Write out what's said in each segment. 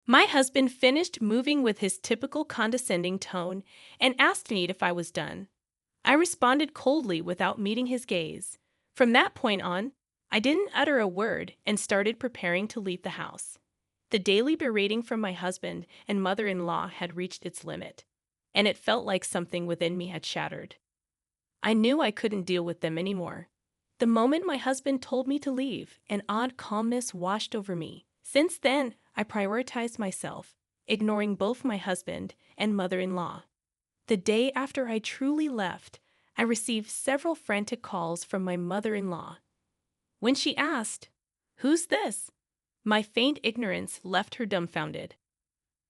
My husband finished moving with his typical condescending tone and asked me if I was done. I responded coldly without meeting his gaze. From that point on, I didn't utter a word and started preparing to leave the house. The daily berating from my husband and mother-in-law had reached its limit, and it felt like something within me had shattered. I knew I couldn't deal with them anymore. The moment my husband told me to leave, an odd calmness washed over me. Since then, I prioritized myself, ignoring both my husband and mother-in-law. The day after I truly left, I received several frantic calls from my mother-in-law. When she asked, "Who's this?" my faint ignorance left her dumbfounded.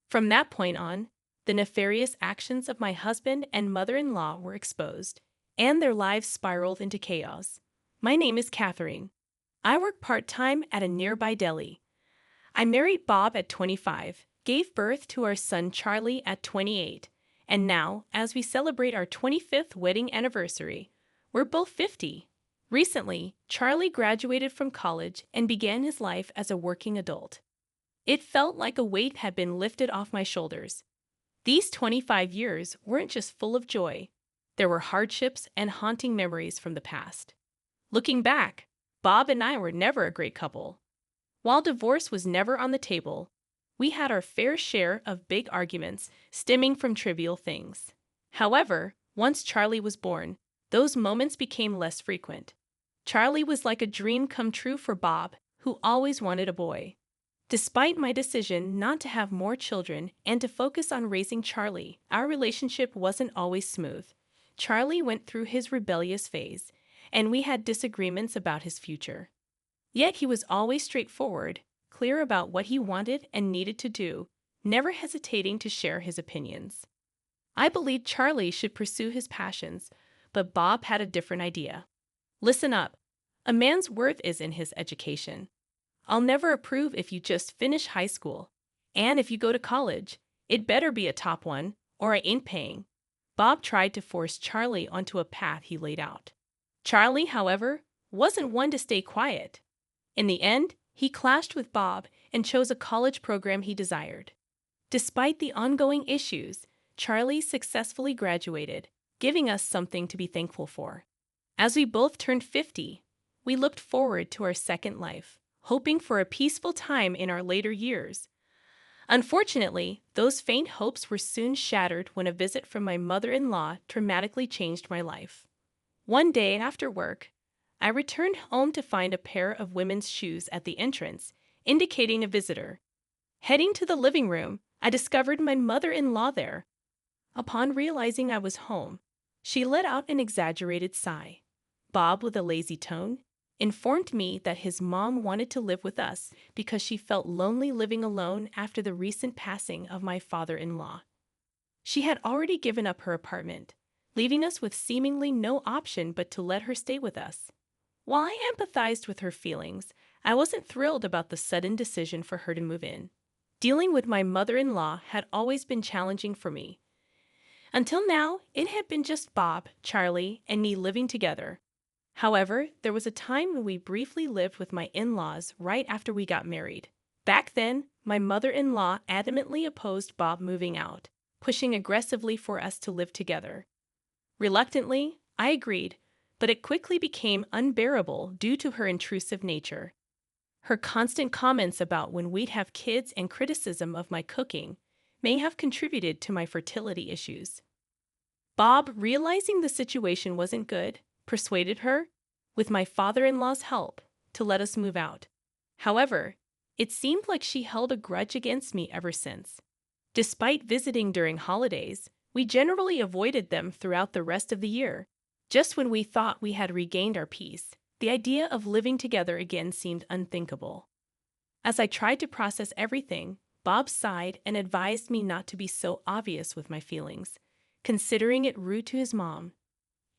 From that point on, the nefarious actions of my husband and mother-in-law were exposed, and their lives spiraled into chaos. My name is Catherine. I work part-time at a nearby deli. I married Bob at 25, gave birth to our son Charlie at 28, and now, as we celebrate our 25th wedding anniversary, we're both 50. Recently, Charlie graduated from college and began his life as a working adult. It felt like a weight had been lifted off my shoulders. These 25 years weren't just full of joy. There were hardships and haunting memories from the past. Looking back, Bob and I were never a great couple. While divorce was never on the table, we had our fair share of big arguments stemming from trivial things. However, once Charlie was born, those moments became less frequent. Charlie was like a dream come true for Bob, who always wanted a boy. Despite my decision not to have more children and to focus on raising Charlie, our relationship wasn't always smooth. Charlie went through his rebellious phase, and we had disagreements about his future. Yet he was always straightforward, clear about what he wanted and needed to do, never hesitating to share his opinions. I believed Charlie should pursue his passions, but Bob had a different idea. "Listen up. A man's worth is in his education. I'll never approve if you just finish high school. And if you go to college, it better be a top one, or I ain't paying." Bob tried to force Charlie onto a path he laid out. Charlie, however, wasn't one to stay quiet. In the end, he clashed with Bob and chose a college program he desired. Despite the ongoing issues, Charlie successfully graduated, giving us something to be thankful for. As we both turned 50, we looked forward to our second life, hoping for a peaceful time in our later years. Unfortunately, those faint hopes were soon shattered when a visit from my mother-in-law dramatically changed my life. One day after work, I returned home to find a pair of women's shoes at the entrance, indicating a visitor. Heading to the living room, I discovered my mother-in-law there. Upon realizing I was home, she let out an exaggerated sigh. Bob, with a lazy tone, informed me that his mom wanted to live with us because she felt lonely living alone after the recent passing of my father-in-law. She had already given up her apartment, leaving us with seemingly no option but to let her stay with us. While I empathized with her feelings, I wasn't thrilled about the sudden decision for her to move in. Dealing with my mother-in-law had always been challenging for me. Until now, it had been just Bob, Charlie, and me living together. However, there was a time when we briefly lived with my in-laws right after we got married. Back then, my mother-in-law adamantly opposed Bob moving out, pushing aggressively for us to live together. Reluctantly, I agreed, but it quickly became unbearable due to her intrusive nature. Her constant comments about when we'd have kids and criticism of my cooking may have contributed to my fertility issues. Bob, realizing the situation wasn't good, persuaded her, with my father-in-law's help, to let us move out. However, it seemed like she held a grudge against me ever since. Despite visiting during holidays, we generally avoided them throughout the rest of the year. Just when we thought we had regained our peace, the idea of living together again seemed unthinkable. As I tried to process everything, Bob sighed and advised me not to be so obvious with my feelings, considering it rude to his mom.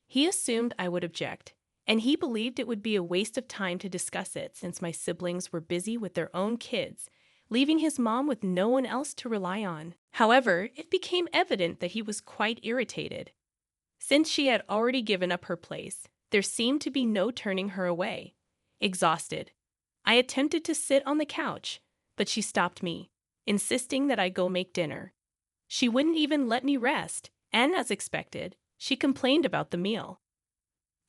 He assumed I would object, and he believed it would be a waste of time to discuss it since my siblings were busy with their own kids, leaving his mom with no one else to rely on. However, it became evident that he was quite irritated. Since she had already given up her place, there seemed to be no turning her away. Exhausted, I attempted to sit on the couch, but she stopped me, insisting that I go make dinner. She wouldn't even let me rest, and as expected, she complained about the meal.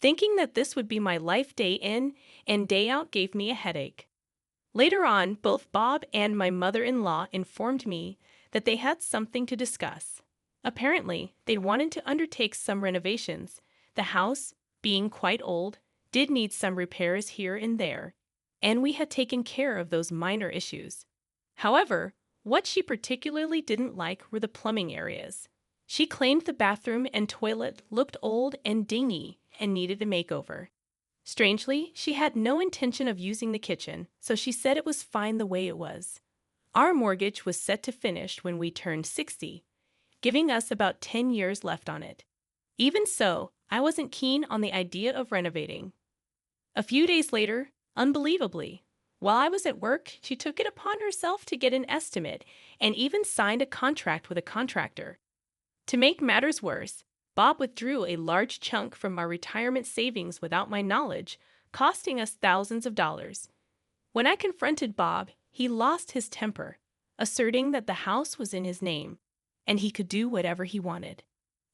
Thinking that this would be my life day in and day out gave me a headache. Later on, both Bob and my mother-in-law informed me that they had something to discuss. Apparently, they wanted to undertake some renovations. The house, being quite old, did need some repairs here and there, and we had taken care of those minor issues. However, what she particularly didn't like were the plumbing areas. She claimed the bathroom and toilet looked old and dingy and needed a makeover. Strangely, she had no intention of using the kitchen, so she said it was fine the way it was. Our mortgage was set to finish when we turned 60, giving us about 10 years left on it. Even so, I wasn't keen on the idea of renovating. A few days later, unbelievably, while I was at work, she took it upon herself to get an estimate and even signed a contract with a contractor. To make matters worse, Bob withdrew a large chunk from our retirement savings without my knowledge, costing us thousands of dollars. When I confronted Bob, he lost his temper, asserting that the house was in his name, and he could do whatever he wanted.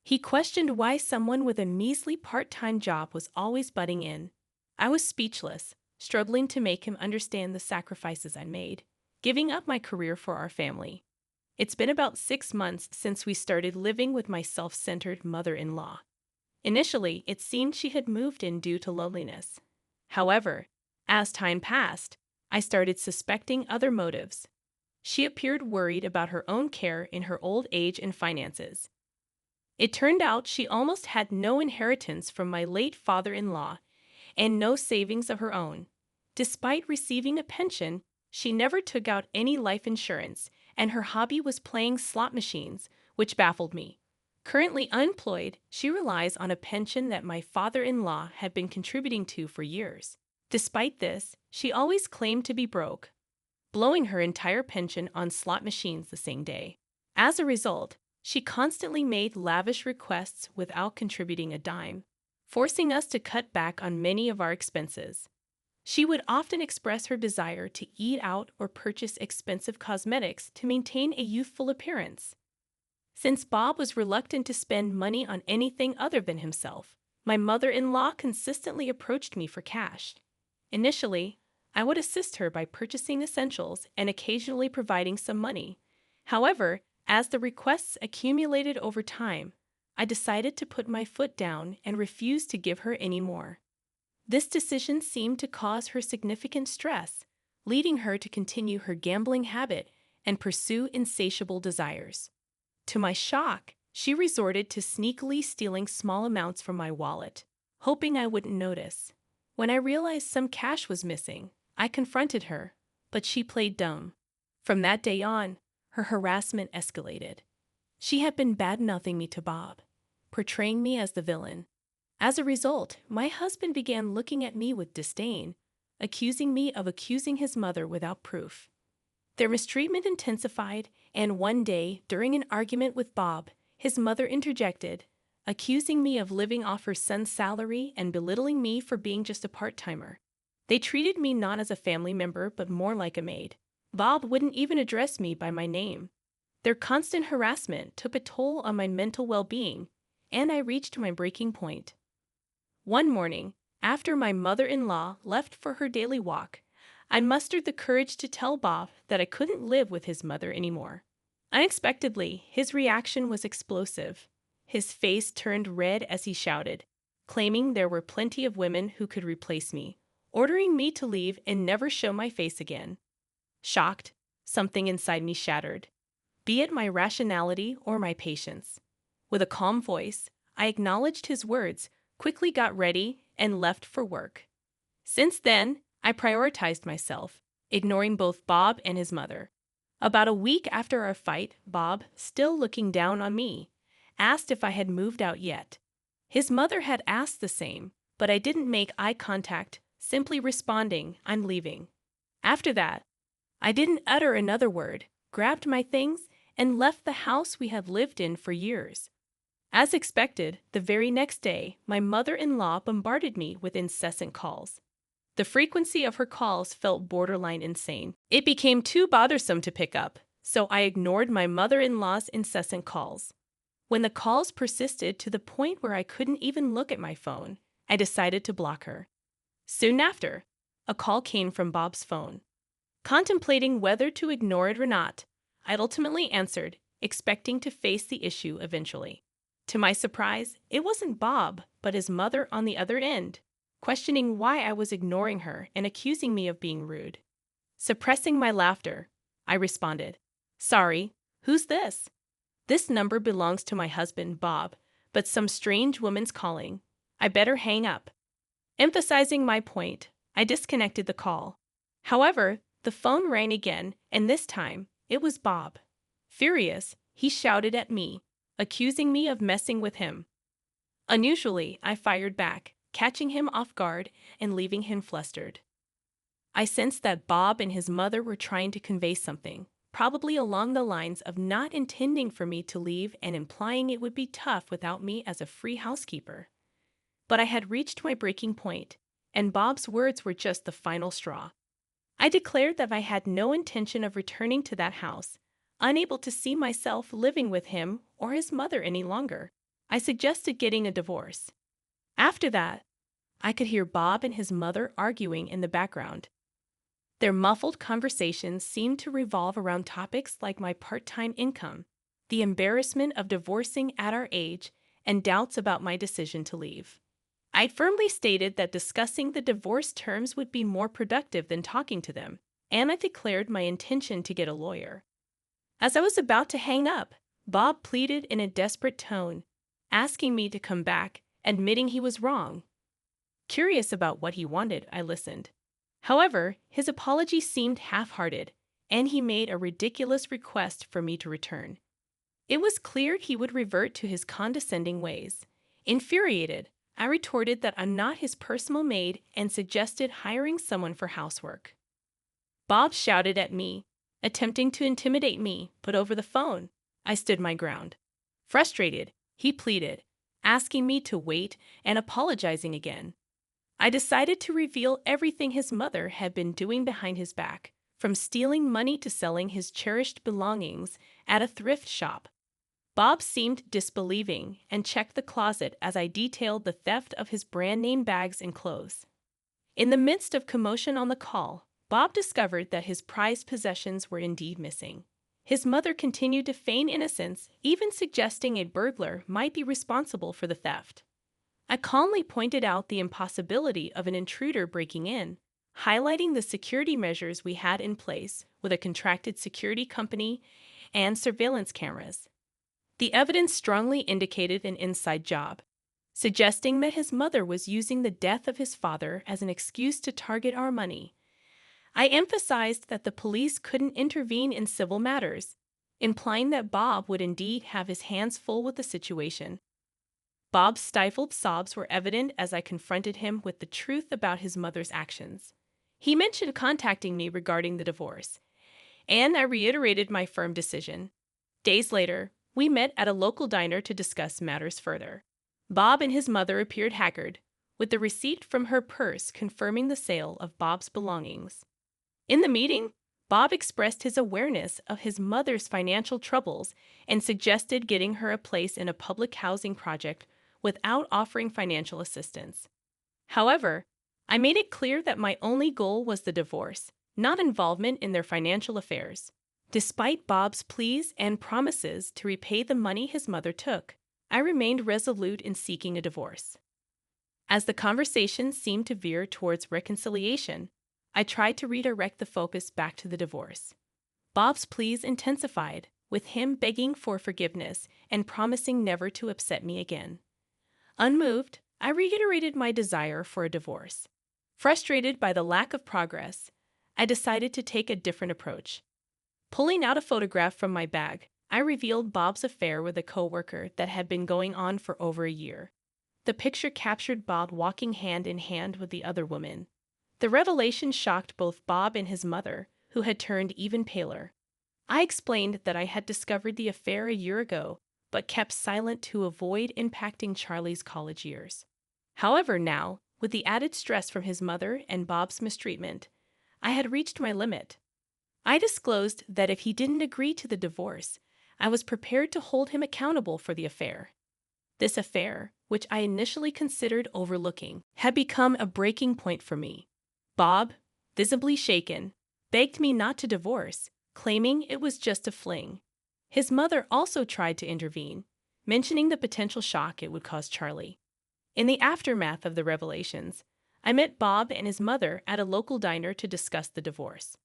He questioned why someone with a measly part-time job was always butting in. I was speechless, struggling to make him understand the sacrifices I made, giving up my career for our family. It's been about 6 months since we started living with my self-centered mother-in-law. Initially, it seemed she had moved in due to loneliness. However, as time passed, I started suspecting other motives. She appeared worried about her own care in her old age and finances. It turned out she almost had no inheritance from my late father-in-law and no savings of her own. Despite receiving a pension, she never took out any life insurance, and her hobby was playing slot machines, which baffled me. Currently unemployed, she relies on a pension that my father-in-law had been contributing to for years. Despite this, she always claimed to be broke, blowing her entire pension on slot machines the same day. As a result, she constantly made lavish requests without contributing a dime, forcing us to cut back on many of our expenses. She would often express her desire to eat out or purchase expensive cosmetics to maintain a youthful appearance. Since Bob was reluctant to spend money on anything other than himself, my mother-in-law consistently approached me for cash. Initially, I would assist her by purchasing essentials and occasionally providing some money. However, as the requests accumulated over time, I decided to put my foot down and refuse to give her any more. This decision seemed to cause her significant stress, leading her to continue her gambling habit and pursue insatiable desires. To my shock, she resorted to sneakily stealing small amounts from my wallet, hoping I wouldn't notice. When I realized some cash was missing, I confronted her, but she played dumb. From that day on, her harassment escalated. She had been bad-mouthing me to Bob, portraying me as the villain. As a result, my husband began looking at me with disdain, accusing me of accusing his mother without proof. Their mistreatment intensified, and one day, during an argument with Bob, his mother interjected, accusing me of living off her son's salary and belittling me for being just a part-timer. They treated me not as a family member, but more like a maid. Bob wouldn't even address me by my name. Their constant harassment took a toll on my mental well-being, and I reached my breaking point. One morning, after my mother-in-law left for her daily walk, I mustered the courage to tell Bob that I couldn't live with his mother anymore. Unexpectedly, his reaction was explosive. His face turned red as he shouted, claiming there were plenty of women who could replace me, ordering me to leave and never show my face again. Shocked, something inside me shattered, be it my rationality or my patience. With a calm voice, I acknowledged his words, quickly got ready, and left for work. Since then, I prioritized myself, ignoring both Bob and his mother. About a week after our fight, Bob, still looking down on me, asked if I had moved out yet. His mother had asked the same, but I didn't make eye contact, simply responding, "I'm leaving." After that, I didn't utter another word, grabbed my things, and left the house we had lived in for years. As expected, the very next day, my mother-in-law bombarded me with incessant calls. The frequency of her calls felt borderline insane. It became too bothersome to pick up, so I ignored my mother-in-law's incessant calls. When the calls persisted to the point where I couldn't even look at my phone, I decided to block her. Soon after, a call came from Bob's phone. Contemplating whether to ignore it or not, I ultimately answered, expecting to face the issue eventually. To my surprise, it wasn't Bob, but his mother on the other end, questioning why I was ignoring her and accusing me of being rude. Suppressing my laughter, I responded, "Sorry, who's this? This number belongs to my husband, Bob, but some strange woman's calling. I better hang up." Emphasizing my point, I disconnected the call. However, the phone rang again, and this time, it was Bob. Furious, he shouted at me, accusing me of messing with him. Unusually, I fired back, catching him off guard and leaving him flustered. I sensed that Bob and his mother were trying to convey something, probably along the lines of not intending for me to leave and implying it would be tough without me as a free housekeeper. But I had reached my breaking point, and Bob's words were just the final straw. I declared that I had no intention of returning to that house, unable to see myself living with him or his mother any longer. I suggested getting a divorce. After that, I could hear Bob and his mother arguing in the background. Their muffled conversations seemed to revolve around topics like my part-time income, the embarrassment of divorcing at our age, and doubts about my decision to leave. I firmly stated that discussing the divorce terms would be more productive than talking to them, and I declared my intention to get a lawyer. As I was about to hang up, Bob pleaded in a desperate tone, asking me to come back, admitting he was wrong. Curious about what he wanted, I listened. However, his apology seemed half-hearted, and he made a ridiculous request for me to return. It was clear he would revert to his condescending ways. Infuriated, I retorted that I'm not his personal maid and suggested hiring someone for housework. Bob shouted at me, attempting to intimidate me, but over the phone, I stood my ground. Frustrated, he pleaded, asking me to wait and apologizing again. I decided to reveal everything his mother had been doing behind his back, from stealing money to selling his cherished belongings at a thrift shop. Bob seemed disbelieving and checked the closet as I detailed the theft of his brand-name bags and clothes. In the midst of commotion on the call, Bob discovered that his prized possessions were indeed missing. His mother continued to feign innocence, even suggesting a burglar might be responsible for the theft. I calmly pointed out the impossibility of an intruder breaking in, highlighting the security measures we had in place with a contracted security company and surveillance cameras. The evidence strongly indicated an inside job, suggesting that his mother was using the death of his father as an excuse to target our money. I emphasized that the police couldn't intervene in civil matters, implying that Bob would indeed have his hands full with the situation. Bob's stifled sobs were evident as I confronted him with the truth about his mother's actions. He mentioned contacting me regarding the divorce, and I reiterated my firm decision. Days later, we met at a local diner to discuss matters further. Bob and his mother appeared haggard, with the receipt from her purse confirming the sale of Bob's belongings. In the meeting, Bob expressed his awareness of his mother's financial troubles and suggested getting her a place in a public housing project without offering financial assistance. However, I made it clear that my only goal was the divorce, not involvement in their financial affairs. Despite Bob's pleas and promises to repay the money his mother took, I remained resolute in seeking a divorce. As the conversation seemed to veer towards reconciliation, I tried to redirect the focus back to the divorce. Bob's pleas intensified, with him begging for forgiveness and promising never to upset me again. Unmoved, I reiterated my desire for a divorce. Frustrated by the lack of progress, I decided to take a different approach. Pulling out a photograph from my bag, I revealed Bob's affair with a coworker that had been going on for over a year. The picture captured Bob walking hand in hand with the other woman. The revelation shocked both Bob and his mother, who had turned even paler. I explained that I had discovered the affair a year ago, but kept silent to avoid impacting Charlie's college years. However, now, with the added stress from his mother and Bob's mistreatment, I had reached my limit. I disclosed that if he didn't agree to the divorce, I was prepared to hold him accountable for the affair. This affair, which I initially considered overlooking, had become a breaking point for me. Bob, visibly shaken, begged me not to divorce, claiming it was just a fling. His mother also tried to intervene, mentioning the potential shock it would cause Charlie. In the aftermath of the revelations, I met Bob and his mother at a local diner to discuss the divorce.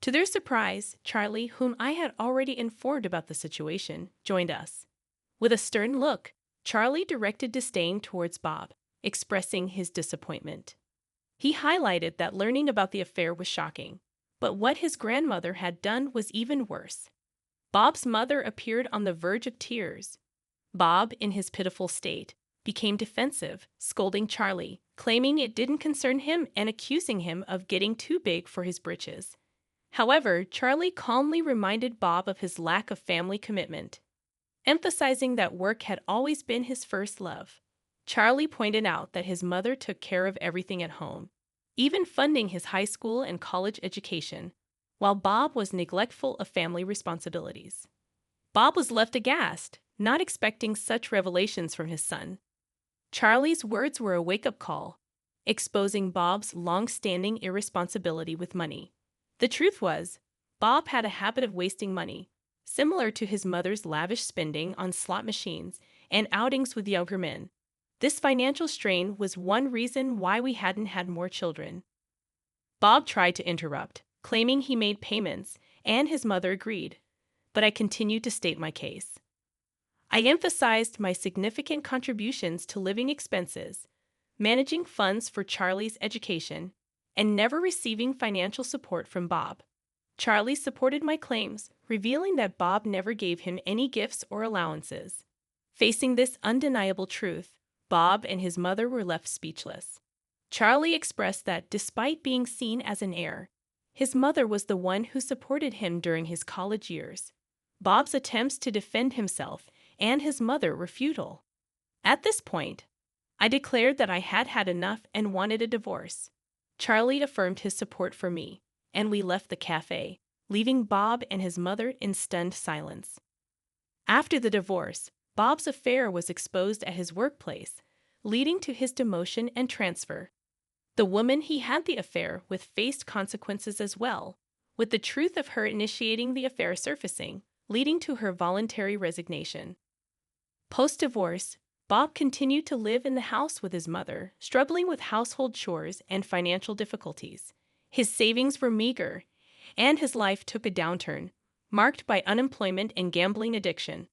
To their surprise, Charlie, whom I had already informed about the situation, joined us. With a stern look, Charlie directed disdain towards Bob, expressing his disappointment. He highlighted that learning about the affair was shocking, but what his grandmother had done was even worse. Bob's mother appeared on the verge of tears. Bob, in his pitiful state, became defensive, scolding Charlie, claiming it didn't concern him and accusing him of getting too big for his britches. However, Charlie calmly reminded Bob of his lack of family commitment, emphasizing that work had always been his first love. Charlie pointed out that his mother took care of everything at home, even funding his high school and college education, while Bob was neglectful of family responsibilities. Bob was left aghast, not expecting such revelations from his son. Charlie's words were a wake-up call, exposing Bob's long-standing irresponsibility with money. The truth was, Bob had a habit of wasting money, similar to his mother's lavish spending on slot machines and outings with younger men. This financial strain was one reason why we hadn't had more children. Bob tried to interrupt, claiming he made payments, and his mother agreed, but I continued to state my case. I emphasized my significant contributions to living expenses, managing funds for Charlie's education, and never receiving financial support from Bob. Charlie supported my claims, revealing that Bob never gave him any gifts or allowances. Facing this undeniable truth, Bob and his mother were left speechless. Charlie expressed that despite being seen as an heir, his mother was the one who supported him during his college years. Bob's attempts to defend himself and his mother were futile. At this point, I declared that I had had enough and wanted a divorce. Charlie affirmed his support for me, and we left the cafe, leaving Bob and his mother in stunned silence. After the divorce, Bob's affair was exposed at his workplace, leading to his demotion and transfer. The woman he had the affair with faced consequences as well, with the truth of her initiating the affair surfacing, leading to her voluntary resignation. Post-divorce, Bob continued to live in the house with his mother, struggling with household chores and financial difficulties. His savings were meager, and his life took a downturn, marked by unemployment and gambling addiction.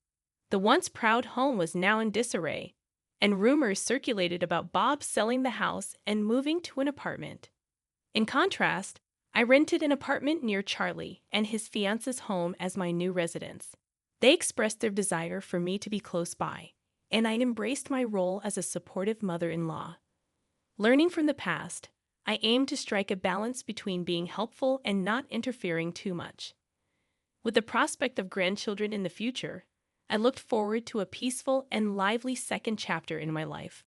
The once proud home was now in disarray, and rumors circulated about Bob selling the house and moving to an apartment. In contrast, I rented an apartment near Charlie and his fiance's home as my new residence. They expressed their desire for me to be close by, and I embraced my role as a supportive mother-in-law. Learning from the past, I aimed to strike a balance between being helpful and not interfering too much. With the prospect of grandchildren in the future, I looked forward to a peaceful and lively second chapter in my life.